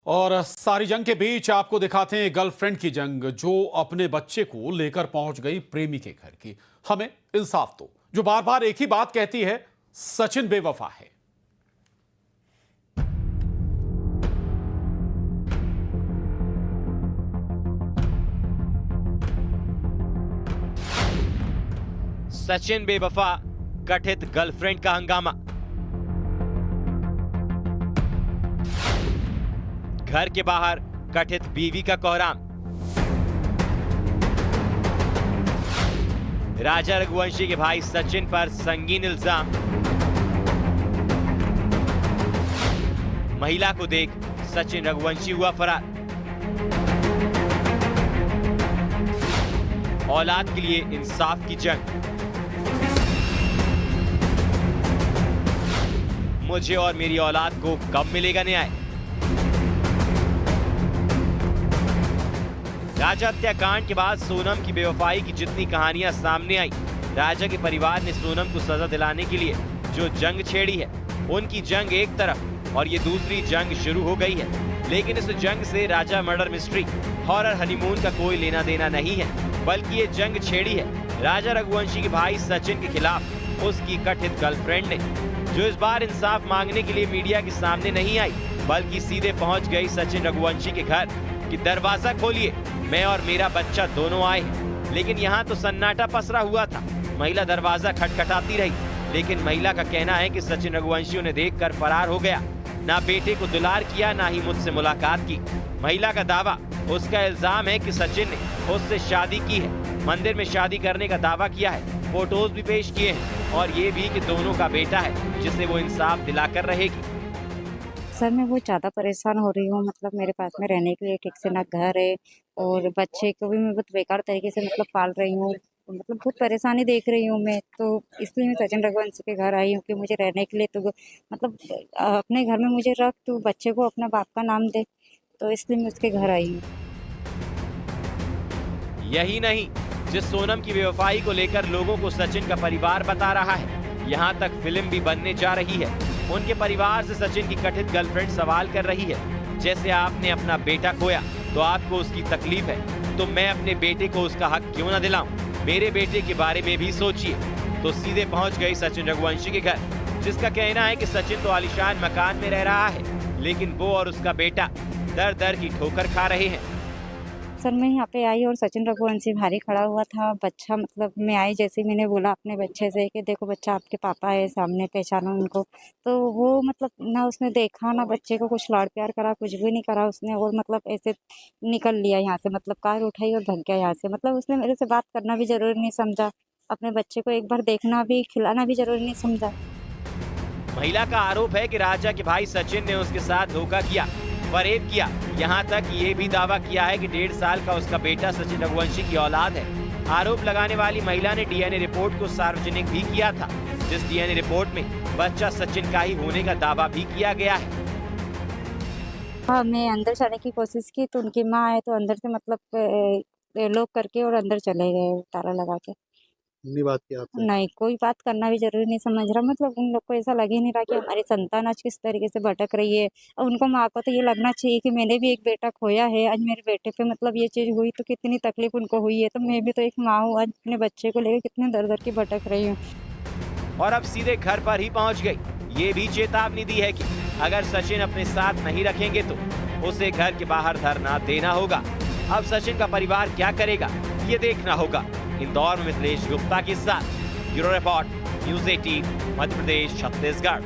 और सारी जंग के बीच आपको दिखाते हैं गर्लफ्रेंड की जंग जो अपने बच्चे को लेकर पहुंच गई प्रेमी के घर की। हमें इंसाफ दो, जो बार बार एक ही बात कहती है, सचिन बेवफा है। सचिन बेवफा, कथित गर्लफ्रेंड का हंगामा। घर के बाहर कथित बीवी का कोहराम। राजा रघुवंशी के भाई सचिन पर संगीन इल्जाम। महिला को देख सचिन रघुवंशी हुआ फरार। औलाद के लिए इंसाफ की जंग। मुझे और मेरी औलाद को कब मिलेगा न्याय? राजा हत्याकांड के बाद सोनम की बेवफाई की जितनी कहानियां सामने आई, राजा के परिवार ने सोनम को सजा दिलाने के लिए जो जंग छेड़ी है, उनकी जंग एक तरफ और ये दूसरी जंग शुरू हो गई है। लेकिन इस जंग से राजा मर्डर मिस्ट्री, हॉरर हनीमून का कोई लेना देना नहीं है, बल्कि ये जंग छेड़ी है राजा रघुवंशी के भाई सचिन के खिलाफ उसकी कथित गर्लफ्रेंड ने, जो इस बार इंसाफ मांगने के लिए मीडिया के सामने नहीं आई, बल्कि सीधे पहुंच गई सचिन रघुवंशी के घर कि दरवाजा खोलिए, मैं और मेरा बच्चा दोनों आए हैं। लेकिन यहाँ तो सन्नाटा पसरा हुआ था। महिला दरवाजा खटखटाती रही, लेकिन महिला का कहना है कि सचिन रघुवंशी उन्हें देखकर फरार हो गया। ना बेटे को दुलार किया, ना ही मुझसे मुलाकात की। महिला का दावा, उसका इल्जाम है कि सचिन ने उससे शादी की है, मंदिर में शादी करने का दावा किया है, फोटोज भी पेश किए हैं और ये भी कि दोनों का बेटा है जिसे वो इंसाफ दिलाकर रहेगी। सर मैं बहुत ज़्यादा परेशान हो रही हूँ। मतलब मेरे पास में रहने के लिए ठीक से ना घर है और बच्चे को भी मैं बहुत बेकार तरीके से पाल रही हूँ। मतलब बहुत परेशानी देख रही हूँ मैं, तो इसलिए मैं सचिन रघुवंशी के घर आई हूँ कि मुझे रहने के लिए तो अपने घर में मुझे रख, तो बच्चे को अपना बाप का नाम दे, तो इसलिए मैं उसके घर आई हूँ। यही नहीं, जिस सोनम की बेवफाई को लेकर लोगों को सचिन का परिवार बता रहा है, यहाँ तक फिल्म भी बनने जा रही है। उनके परिवार से सचिन की कथित गर्लफ्रेंड सवाल कर रही है, जैसे आपने अपना बेटा खोया तो आपको उसकी तकलीफ है, तो मैं अपने बेटे को उसका हक क्यों ना दिलाऊं? मेरे बेटे के बारे में भी सोचिए। तो सीधे पहुंच गई सचिन रघुवंशी के घर, जिसका कहना है कि सचिन तो आलीशान मकान में रह रहा है, लेकिन वो और उसका बेटा दर दर की ठोकर खा रहे हैं। सर मैं यहाँ पे आई और सचिन रघुवंशी भारी खड़ा हुआ था। बच्चा मैं आई जैसे ही मैंने बोला अपने बच्चे से कि देखो बच्चा आपके पापा है, सामने पहचानो उनको, तो वो ना उसने देखा, ना बच्चे को कुछ लाड़ प्यार करा, कुछ भी नहीं करा उसने, और ऐसे निकल लिया यहाँ से, कार उठाई और भाग गया यहाँ से। उसने मेरे से बात करना भी जरूरी नहीं समझा, अपने बच्चे को एक बार देखना भी, खिलाना भी जरूरी नहीं समझा। महिला का आरोप है कि राजा के भाई सचिन ने उसके साथ धोखा किया, फरेब किया। यहाँ तक ये भी दावा किया है कि 1.5 साल का उसका बेटा सचिन रघुवंशी की औलाद है। आरोप लगाने वाली महिला ने डीएनए रिपोर्ट को सार्वजनिक भी किया था, जिस डीएनए रिपोर्ट में बच्चा सचिन का ही होने का दावा भी किया गया है। हाँ, मैं अंदर जाने की कोशिश की तो उनकी माँ आए तो अंदर से लॉक करके और अंदर चले गए ताला लगा के। नहीं बात की आपसे? नहीं, कोई बात करना भी जरूरी नहीं समझ रहा। उन लोग को ऐसा लग ही नहीं रहा कि हमारी संतान आज किस तरीके से भटक रही है। और उनको माँ को तो ये लगना चाहिए कि मैंने भी एक बेटा खोया है, आज मेरे बेटे पे ये चीज़ हुई तो कितनी तकलीफ उनको हुई है, तो मैं भी तो एक माँ हूँ, आज अपने बच्चे को लेकर कितने दर दर की भटक रही हूँ। और अब सीधे घर पर ही पहुँच गई। ये भी चेतावनी दी है कि अगर सचिन अपने साथ नहीं रखेंगे तो उसे घर के बाहर धरना देना होगा। अब सचिन का परिवार क्या करेगा, ये देखना होगा। इंदौर में मिथिलेश गुप्ता के साथ bureau report, news 18 Madhya Pradesh Chhattisgarh.